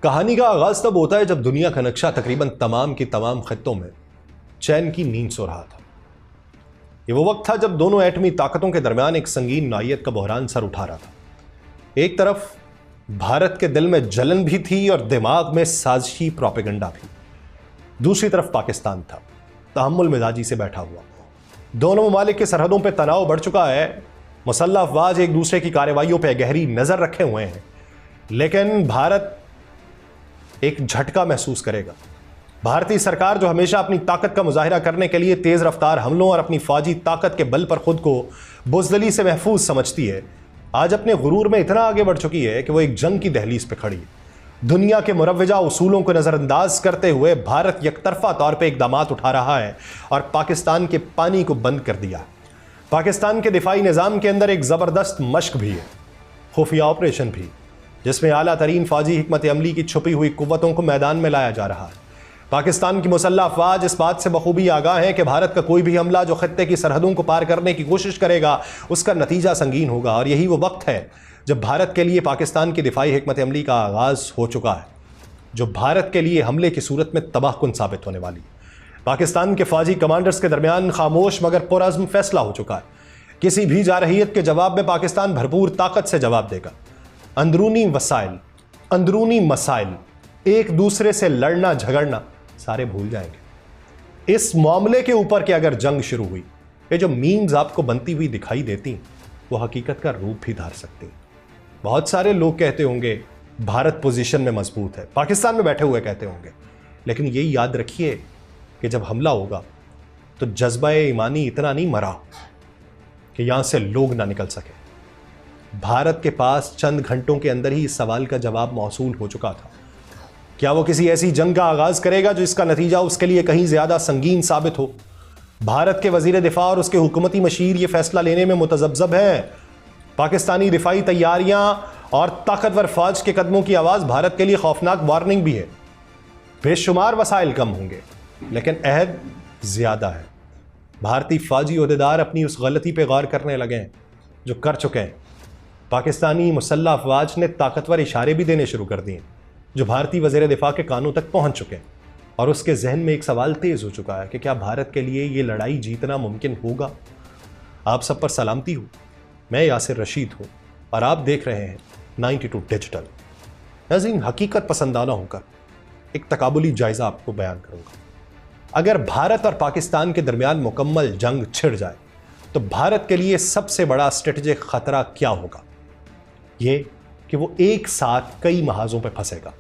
کہانی کا آغاز تب ہوتا ہے جب دنیا کا نقشہ تقریباً تمام کی تمام خطوں میں چین کی نیند سو رہا تھا۔ یہ وہ وقت تھا جب دونوں ایٹمی طاقتوں کے درمیان ایک سنگین نوعیت کا بحران سر اٹھا رہا تھا۔ ایک طرف بھارت کے دل میں جلن بھی تھی اور دماغ میں سازشی پروپیگنڈا بھی، دوسری طرف پاکستان تھا تحمل مزاجی سے بیٹھا ہوا۔ دونوں ممالک کے سرحدوں پہ تناؤ بڑھ چکا ہے، مسلح افواج ایک دوسرے کی کارروائیوں پہ گہری نظر رکھے ہوئے ہیں، لیکن بھارت ایک جھٹکا محسوس کرے گا۔ بھارتی سرکار جو ہمیشہ اپنی طاقت کا مظاہرہ کرنے کے لیے تیز رفتار حملوں اور اپنی فوجی طاقت کے بل پر خود کو بزدلی سے محفوظ سمجھتی ہے، آج اپنے غرور میں اتنا آگے بڑھ چکی ہے کہ وہ ایک جنگ کی دہلیز پہ کھڑی ہے۔ دنیا کے مروجہ اصولوں کو نظر انداز کرتے ہوئے بھارت یک طرفہ طور پہ اقدامات اٹھا رہا ہے اور پاکستان کے پانی کو بند کر دیا۔ پاکستان کے دفاعی نظام کے اندر ایک زبردست مشق بھی ہے، خفیہ آپریشن بھی، جس میں اعلیٰ ترین فوجی حکمت عملی کی چھپی ہوئی قوتوں کو میدان میں لایا جا رہا ہے۔ پاکستان کی مسلح افواج اس بات سے بخوبی آگاہ ہیں کہ بھارت کا کوئی بھی حملہ جو خطے کی سرحدوں کو پار کرنے کی کوشش کرے گا اس کا نتیجہ سنگین ہوگا، اور یہی وہ وقت ہے جب بھارت کے لیے پاکستان کی دفاعی حکمت عملی کا آغاز ہو چکا ہے، جو بھارت کے لیے حملے کی صورت میں تباہ کن ثابت ہونے والی ہے۔ پاکستان کے فوجی کمانڈرز کے درمیان خاموش مگر پرعزم فیصلہ ہو چکا ہے، کسی بھی جارحیت کے جواب میں پاکستان بھرپور طاقت سے جواب دے گا۔ اندرونی مسائل، ایک دوسرے سے لڑنا جھگڑنا سارے بھول جائیں گے۔ اس معاملے کے اوپر کہ اگر جنگ شروع ہوئی، یہ جو میمز آپ کو بنتی ہوئی دکھائی دیتی وہ حقیقت کا روپ بھی دھار سکتی۔ بہت سارے لوگ کہتے ہوں گے بھارت پوزیشن میں مضبوط ہے، پاکستان میں بیٹھے ہوئے کہتے ہوں گے، لیکن یہی یاد رکھیے کہ جب حملہ ہوگا تو جذبہ ایمانی اتنا نہیں مرا کہ یہاں سے لوگ نہ نکل سکے۔ بھارت کے پاس چند گھنٹوں کے اندر ہی اس سوال کا جواب موصول ہو چکا تھا۔ کیا وہ کسی ایسی جنگ کا آغاز کرے گا جو اس کا نتیجہ اس کے لیے کہیں زیادہ سنگین ثابت ہو؟ بھارت کے وزیر دفاع اور اس کے حکومتی مشیر یہ فیصلہ لینے میں متذبذب ہیں۔ پاکستانی دفاعی تیاریاں اور طاقتور فوج کے قدموں کی آواز بھارت کے لیے خوفناک وارننگ بھی ہے۔ بے شمار وسائل کم ہوں گے لیکن عہد زیادہ ہے۔ بھارتی فوجی عہدیدار اپنی اس غلطی پہ غور کرنے لگے ہیں جو کر چکے ہیں۔ پاکستانی مسلح افواج نے طاقتور اشارے بھی دینے شروع کر دیے جو بھارتی وزیر دفاع کے کانوں تک پہنچ چکے ہیں، اور اس کے ذہن میں ایک سوال تیز ہو چکا ہے کہ کیا بھارت کے لیے یہ لڑائی جیتنا ممکن ہوگا؟ آپ سب پر سلامتی ہو، میں یاسر رشید ہوں اور آپ دیکھ رہے ہیں 92 ڈیجیٹل۔ ناظرین، حقیقت پسندانہ ہو کر ایک تقابلی جائزہ آپ کو بیان کروں گا۔ اگر بھارت اور پاکستان کے درمیان مکمل جنگ چھڑ جائے تو بھارت کے لیے سب سے بڑا اسٹریٹجک خطرہ کیا ہوگا؟ یہ کہ وہ ایک ساتھ کئی محاذوں پہ پھنسے گا۔